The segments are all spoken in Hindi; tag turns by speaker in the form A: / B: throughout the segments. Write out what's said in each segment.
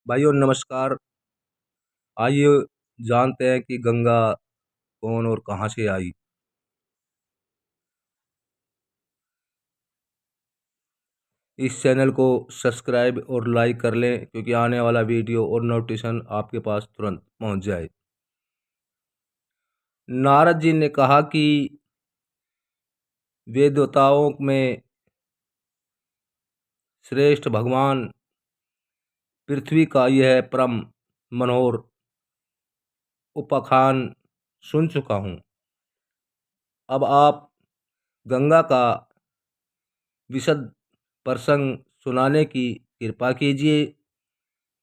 A: भाइयों नमस्कार। आइए जानते हैं कि गंगा कौन और कहाँ से आई। इस चैनल को सब्सक्राइब और लाइक कर लें क्योंकि आने वाला वीडियो और नोटिफिकेशन आपके पास तुरंत पहुंच जाए। नारद जी ने कहा कि वेदताओं में श्रेष्ठ भगवान पृथ्वी का यह परम मनोहर उपाख्यान सुन चुका हूँ। अब आप गंगा का विशद प्रसंग सुनाने की कृपा कीजिए।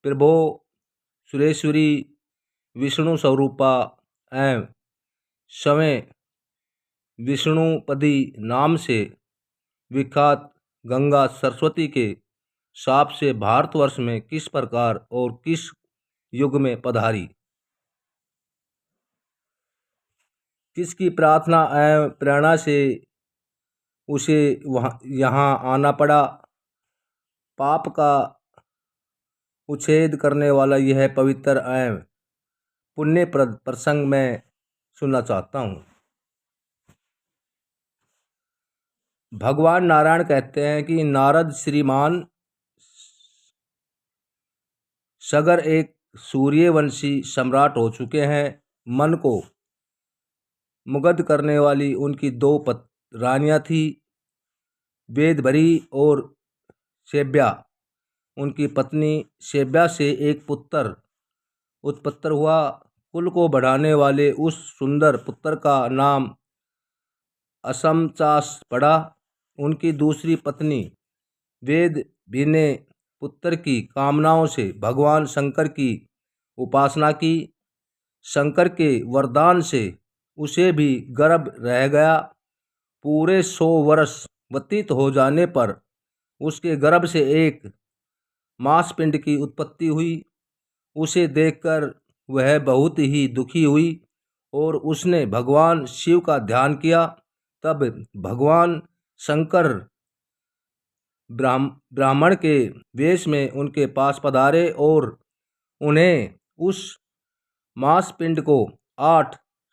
A: प्रभो सुरेश्वरी विष्णु स्वरूपा एवं स्वयं विष्णुपदी नाम से विख्यात गंगा सरस्वती के शाप से भारतवर्ष में किस प्रकार और किस युग में पधारी, किसकी प्रार्थना एवं प्रेरणा से उसे यहाँ आना पड़ा। पाप का उच्छेद करने वाला यह पवित्र एवं पुण्यप्रद प्रसंग मैं सुनना चाहता हूँ। भगवान नारायण कहते हैं कि नारद श्रीमान सगर एक सूर्यवंशी सम्राट हो चुके हैं। मन को मुग्ध करने वाली उनकी दो रानियां थी, वेदभरी और सेव्या। उनकी पत्नी सेव्या से एक पुत्र उत्पन्न हुआ। कुल को बढ़ाने वाले उस सुंदर पुत्र का नाम असमचास पड़ा। उनकी दूसरी पत्नी वेद भी ने पुत्र की कामनाओं से भगवान शंकर की उपासना की। शंकर के वरदान से उसे भी गर्भ रह गया। पूरे 100 वर्ष व्यतीत हो जाने पर उसके गर्भ से एक मांसपिंड की उत्पत्ति हुई। उसे देखकर वह बहुत ही दुखी हुई और उसने भगवान शिव का ध्यान किया। तब भगवान शंकर ब्राह्मण के वेश में उनके पास पधारे और उन्हें उस मांसपिंड को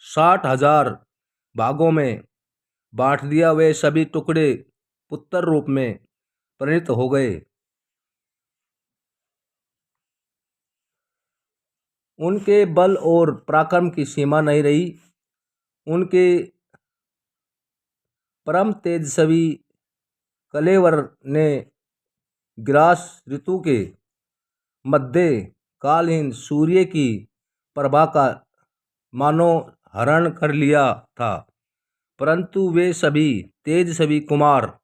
A: 60,000 भागों में बांट दिया। वे सभी टुकड़े पुत्र रूप में परिणत हो गए। उनके बल और पराक्रम की सीमा नहीं रही। उनके परम तेजस्वी कलेवर ने ग्रास ऋतु के मध्य कालीन सूर्य की प्रभा का मानो हरण कर लिया था, परंतु वे सभी तेजस्वी कुमार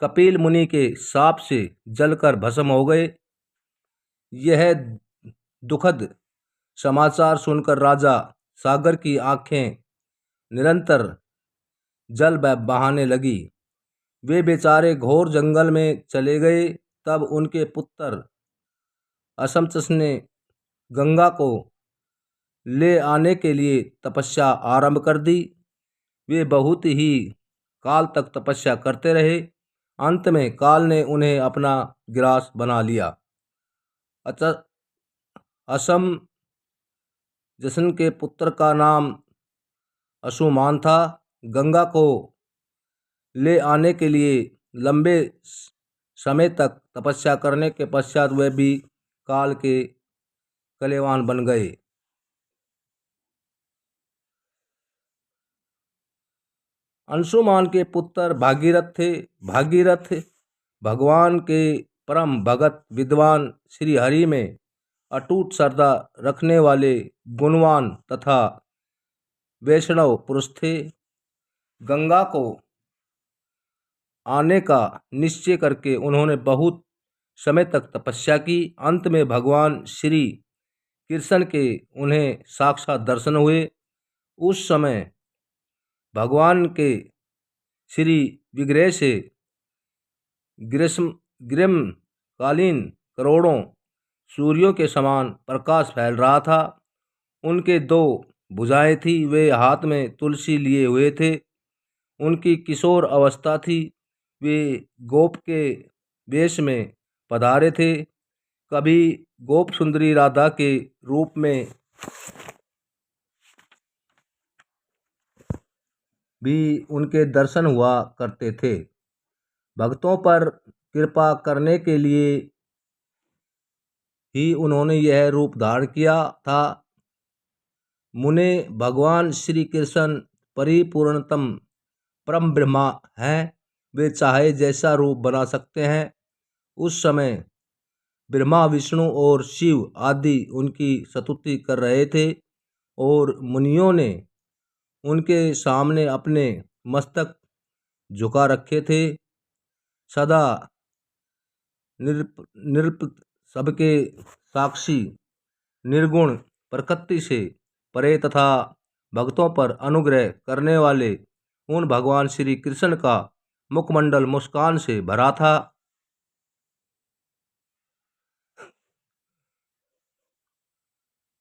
A: कपिल मुनि के शाप से जलकर भस्म हो गए। यह दुखद समाचार सुनकर राजा सागर की आंखें निरंतर जल बहाने लगी। वे बेचारे घोर जंगल में चले गए। तब उनके पुत्र असमचस ने गंगा को ले आने के लिए तपस्या आरंभ कर दी। वे बहुत ही काल तक तपस्या करते रहे। अंत में काल ने उन्हें अपना ग्रास बना लिया। असम जसन के पुत्र का नाम अशुमान था। गंगा को ले आने के लिए लंबे समय तक तपस्या करने के पश्चात वे भी काल के कलेवान बन गए। अंशुमान के पुत्र भागीरथ थे। भागीरथ भगवान के परम भगत विद्वान श्री हरि में अटूट श्रद्धा रखने वाले गुणवान तथा वैष्णव पुरुष थे। गंगा को आने का निश्चय करके उन्होंने बहुत समय तक तपस्या की। अंत में भगवान श्री कृष्ण के उन्हें साक्षात दर्शन हुए। उस समय भगवान के श्री विग्रह से ग्रीष्मकालीन करोड़ों सूर्यों के समान प्रकाश फैल रहा था। उनके 2 भुजाएं थी। वे हाथ में तुलसी लिए हुए थे। उनकी किशोर अवस्था थी। वे गोप के वेश में पधारे थे। कभी गोप सुंदरी राधा के रूप में भी उनके दर्शन हुआ करते थे। भक्तों पर कृपा करने के लिए ही उन्होंने यह रूप धारण किया था। मुने भगवान श्री कृष्ण परिपूर्णतम परम ब्रह्मा हैं। वे चाहे जैसा रूप बना सकते हैं। उस समय ब्रह्मा, विष्णु और शिव आदि उनकी स्तुति कर रहे थे और मुनियों ने उनके सामने अपने मस्तक झुका रखे थे। सदा निरप सबके साक्षी, निर्गुण, प्रकृति से परे तथा भक्तों पर अनुग्रह करने वाले उन भगवान श्री कृष्ण का मुखमंडल मुस्कान से भरा था।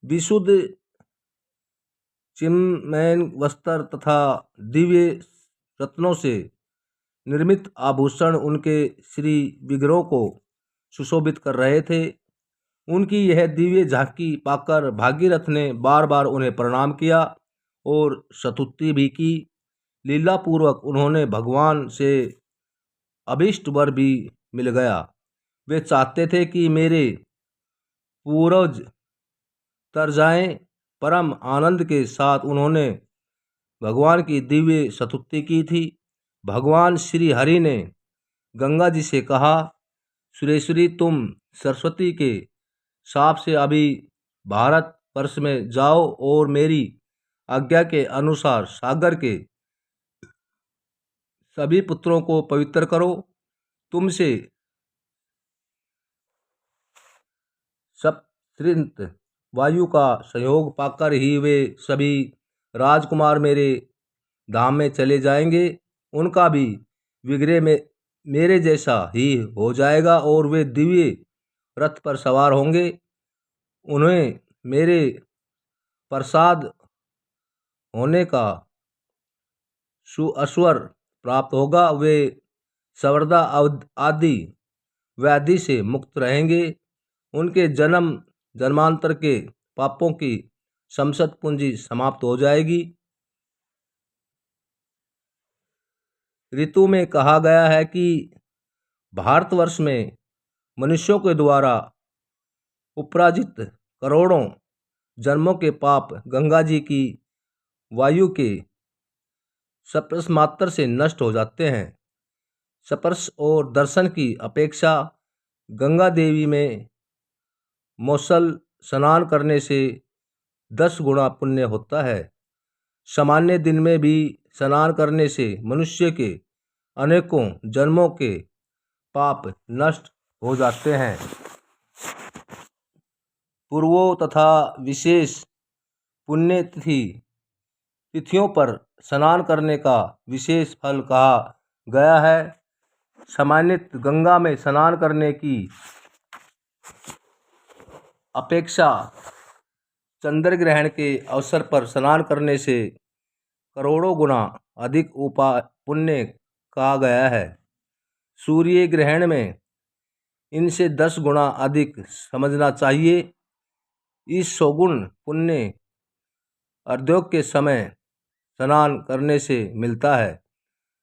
A: विशुद्ध चिन्मय वस्त्र तथा दिव्य रत्नों से निर्मित आभूषण उनके श्री विग्रहों को सुशोभित कर रहे थे। उनकी यह दिव्य झांकी पाकर भागीरथ ने बार बार उन्हें प्रणाम किया और स्तुति भी की। लीला पूर्वक उन्होंने भगवान से अभीष्ट वर भी मिल गया। वे चाहते थे कि मेरे पूर्वज तर जाएं। परम आनंद के साथ उन्होंने भगवान की दिव्य स्तुति की थी। भगवान श्री हरि ने गंगा जी से कहा, सुरेश्वरी, तुम सरस्वती के शाप से अभी भारत वर्ष में जाओ और मेरी आज्ञा के अनुसार सागर के सभी पुत्रों को पवित्र करो। तुमसे सप्तऋत वायु का सहयोग पाकर ही वे सभी राजकुमार मेरे धाम में चले जाएंगे। उनका भी विग्रह में मेरे जैसा ही हो जाएगा और वे दिव्य रथ पर सवार होंगे। उन्हें मेरे प्रसाद होने का सुअस्वर प्राप्त होगा। वे सर्वदा आदि व्याधि से मुक्त रहेंगे। उनके जन्म जन्मांतर के पापों की संसद पूंजी समाप्त हो जाएगी। ऋतु में कहा गया है कि भारतवर्ष में मनुष्यों के द्वारा उपराजित करोड़ों जन्मों के पाप गंगा जी की वायु के स्पर्श मात्र से नष्ट हो जाते हैं। स्पर्श और दर्शन की अपेक्षा गंगा देवी में मौसल स्नान करने से 10 गुना पुण्य होता है। सामान्य दिन में भी स्नान करने से मनुष्य के अनेकों जन्मों के पाप नष्ट हो जाते हैं। पूर्वों तथा विशेष पुण्य तिथियों पर स्नान करने का विशेष फल कहा गया है। सामान्यतः गंगा में स्नान करने की अपेक्षा चंद्र ग्रहण के अवसर पर स्नान करने से करोड़ों गुना अधिक पुण्य कहा गया है। सूर्य ग्रहण में इनसे 10 गुना अधिक समझना चाहिए। इस सौगुण पुण्य अर्घ्यों के समय स्नान करने से मिलता है।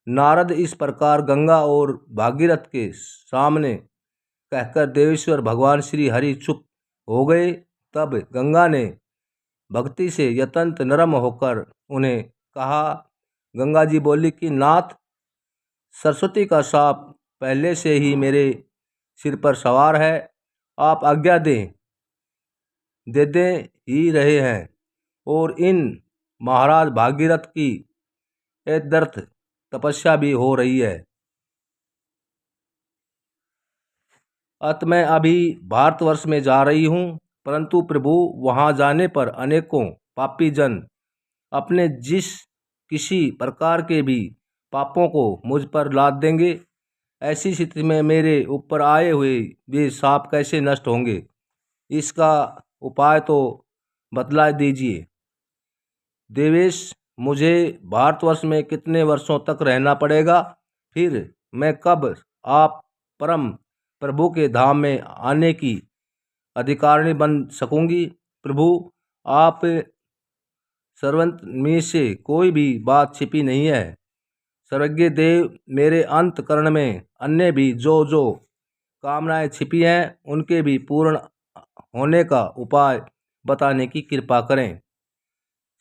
A: नारद इस प्रकार गंगा और भागीरथ के सामने कहकर देवेश्वर भगवान श्री हरि चुप हो गए। तब गंगा ने भक्ति से अत्यंत नरम होकर उन्हें कहा। गंगा जी बोली कि नाथ, सरस्वती का शाप पहले से ही मेरे सिर पर सवार है। आप आज्ञा दे दे ही रहे हैं और इन महाराज भागीरथ की यथार्थ तपस्या भी हो रही है। अत मैं अभी भारतवर्ष में जा रही हूँ, परंतु प्रभु वहाँ जाने पर अनेकों पापी जन अपने जिस किसी प्रकार के भी पापों को मुझ पर लाद देंगे। ऐसी स्थिति में मेरे ऊपर आए हुए वे शाप कैसे नष्ट होंगे? इसका उपाय तो बतला दीजिए। देवेश, मुझे भारतवर्ष में कितने वर्षों तक रहना पड़ेगा? फिर मैं कब आप परम प्रभु के धाम में आने की अधिकारिणी बन सकूंगी। प्रभु, आप सर्वंत में से कोई भी बात छिपी नहीं है। सर्वज्ञ देव, मेरे अंतःकरण में अन्य भी जो जो कामनाएं छिपी हैं उनके भी पूर्ण होने का उपाय बताने की कृपा करें।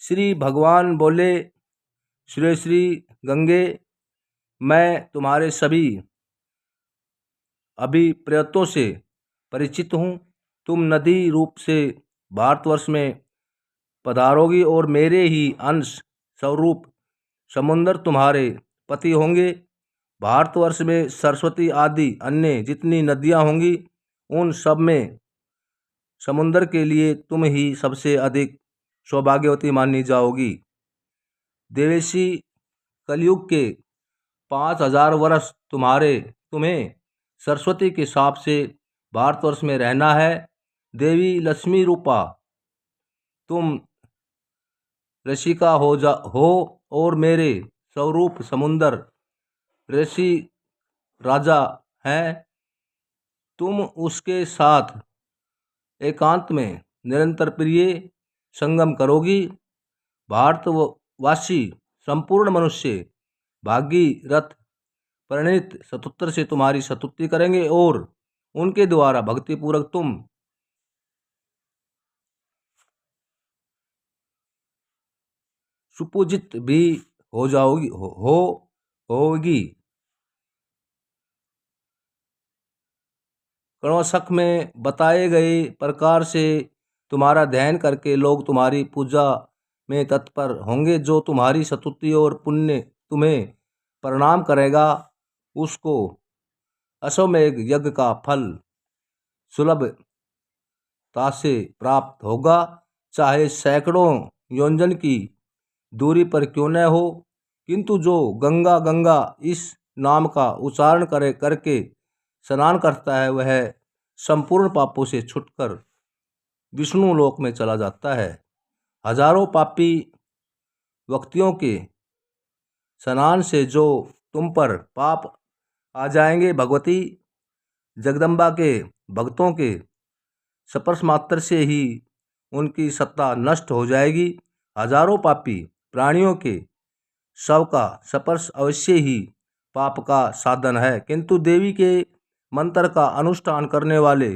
A: श्री भगवान बोले, श्री श्री गंगे, मैं तुम्हारे सभी अभिप्रेतों से परिचित हूँ। तुम नदी रूप से भारतवर्ष में पधारोगी और मेरे ही अंश स्वरूप समुद्र तुम्हारे पति होंगे। भारतवर्ष में सरस्वती आदि अन्य जितनी नदियाँ होंगी उन सब में समुद्र के लिए तुम ही सबसे अधिक सौभाग्यवती मानी जाओगी। देवेशी, कलयुग के 5000 वर्ष तुम्हें सरस्वती के शाप से भारतवर्ष में रहना है। देवी लक्ष्मी रूपा, तुम ऋषिका हो और मेरे स्वरूप समुद्र ऋषि राजा हैं। तुम उसके साथ एकांत में निरंतर प्रिय संगम करोगी। भारतवासी संपूर्ण मनुष्य भागीरथ परिणीत सतुत्र से तुम्हारी स्तुति करेंगे और उनके द्वारा भक्तिपूर्वक तुम सुपूजित भी हो जाओगी होगी। कणोशक में बताए गए प्रकार से तुम्हारा ध्यान करके लोग तुम्हारी पूजा में तत्पर होंगे। जो तुम्हारी स्तुति और पुण्य तुम्हें प्रणाम करेगा उसको अश्वमेध यज्ञ का फल सुलभता से प्राप्त होगा, चाहे सैकड़ों योजन की दूरी पर क्यों न हो। किंतु जो गंगा गंगा इस नाम का उच्चारण करके स्नान करता है वह संपूर्ण पापों से छूटकर विष्णु लोक में चला जाता है। हजारों पापी व्यक्तियों के स्नान से जो तुम पर पाप आ जाएंगे, भगवती जगदम्बा के भक्तों के स्पर्श मात्र से ही उनकी सत्ता नष्ट हो जाएगी। हजारों पापी प्राणियों के शव का स्पर्श अवश्य ही पाप का साधन है, किंतु देवी के मंत्र का अनुष्ठान करने वाले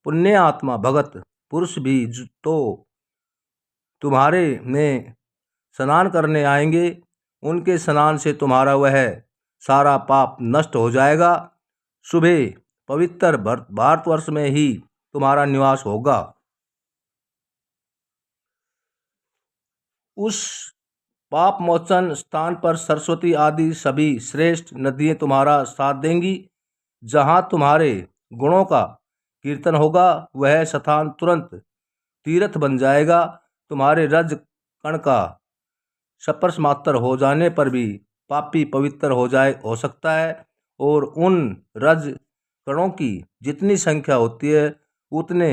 A: पुण्य आत्मा भगत पुरुष भी तो तुम्हारे में स्नान करने आएंगे। उनके स्नान से तुम्हारा वह सारा पाप नष्ट हो जाएगा। सुबह पवित्र भारतवर्ष में ही तुम्हारा निवास होगा। उस पाप मोचन स्थान पर सरस्वती आदि सभी श्रेष्ठ नदियाँ तुम्हारा साथ देंगी। जहाँ तुम्हारे गुणों का कीर्तन होगा वह स्थान तुरंत तीर्थ बन जाएगा। तुम्हारे रज कण का स्पर्श मात्र हो जाने पर भी पापी पवित्र हो सकता है और उन रज कणों की जितनी संख्या होती है उतने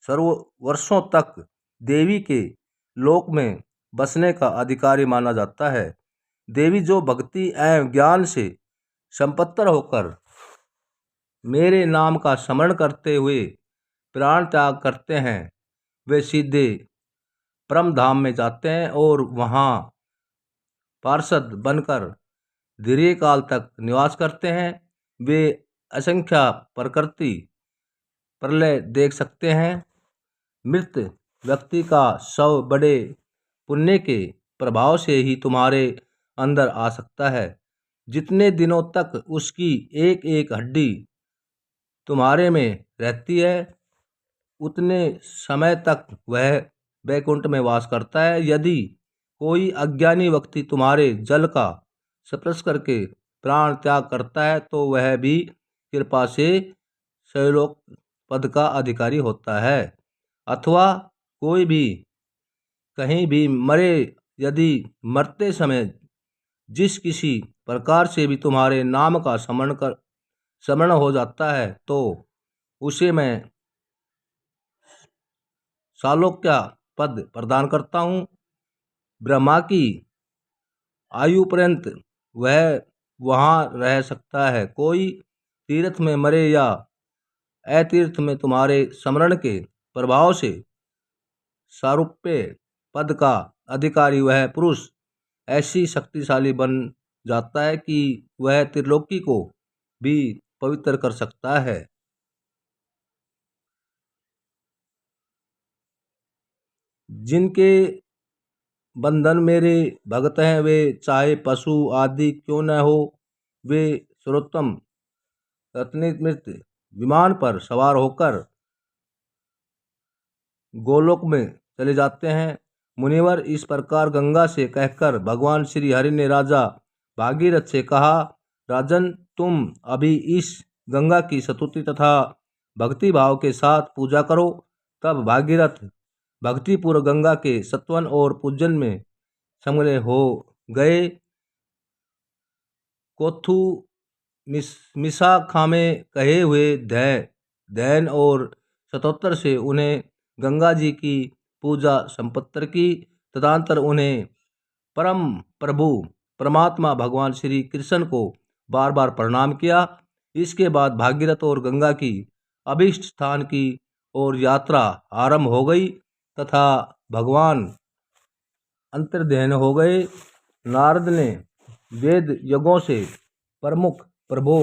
A: सर्व वर्षों तक देवी के लोक में बसने का अधिकारी माना जाता है। देवी जो भक्ति एवं ज्ञान से संपन्न होकर मेरे नाम का स्मरण करते हुए प्राण त्याग करते हैं वे सीधे परम धाम में जाते हैं और वहाँ पार्षद बनकर दीर्घकाल तक निवास करते हैं। वे असंख्य प्रकृति प्रलय देख सकते हैं। मृत व्यक्ति का शव बड़े पुण्य के प्रभाव से ही तुम्हारे अंदर आ सकता है। जितने दिनों तक उसकी एक एक हड्डी तुम्हारे में रहती है उतने समय तक वह वैकुंठ में वास करता है। यदि कोई अज्ञानी व्यक्ति तुम्हारे जल का स्पर्श करके प्राण त्याग करता है तो वह भी कृपा से शैलोक पद का अधिकारी होता है। अथवा कोई भी कहीं भी मरे, यदि मरते समय जिस किसी प्रकार से भी तुम्हारे नाम का स्मरण हो जाता है तो उसे मैं सालोक्य पद प्रदान करता हूँ। ब्रह्मा की आयु पर्यंत वह वहाँ रह सकता है। कोई तीर्थ में मरे या तीर्थ में तुम्हारे स्मरण के प्रभाव से सारूप्य पद का अधिकारी वह पुरुष ऐसी शक्तिशाली बन जाता है कि वह त्रिलोकी को भी पवित्र कर सकता है। जिनके बंधन मेरे भक्त हैं, वे चाहे पशु आदि क्यों न हो, वे सर्वोत्तम रत्नामृत विमान पर सवार होकर गोलोक में चले जाते हैं। मुनिवर इस प्रकार गंगा से कहकर भगवान श्री हरि ने राजा भागीरथ से कहा, राजन, तुम अभी इस गंगा की स्तुति तथा भक्ति भाव के साथ पूजा करो। तब भागीरथ भक्तिपूर्व गंगा के सत्वन और पूजन में संलग्न हो गए। कोथु मिशा में कहे हुए ध्यान और स्तोत्र से उन्हें गंगा जी की पूजा संपन्न की। तदनंतर उन्हें परम प्रभु परमात्मा भगवान श्री कृष्ण को बार बार प्रणाम किया। इसके बाद भागीरथ और गंगा की अभीष्ट स्थान की ओर यात्रा आरंभ हो गई तथा भगवान अंतर्ध्यान हो गए। नारद ने वेद यज्ञों से प्रमुख प्रभो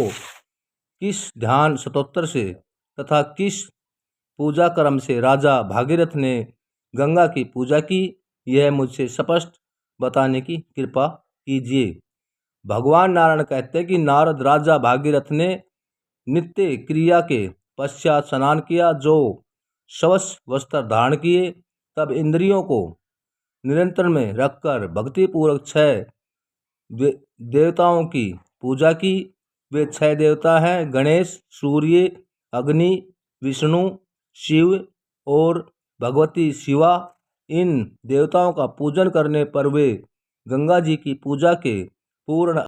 A: किस ध्यान स्तोत्र से तथा किस पूजा क्रम से राजा भागीरथ ने गंगा की पूजा की, यह मुझसे स्पष्ट बताने की कृपा कीजिए। भगवान नारायण कहते हैं कि नारद राजा भागीरथ ने नित्य क्रिया के पश्चात स्नान किया, जो शवस वस्त्र धारण किए, तब इंद्रियों को नियंत्रण में रखकर भक्तिपूर्वक 6 देवताओं की पूजा की। वे 6 देवता हैं, गणेश, सूर्य, अग्नि, विष्णु, शिव और भगवती शिवा। इन देवताओं का पूजन करने पर वे गंगा जी की पूजा के पूर्ण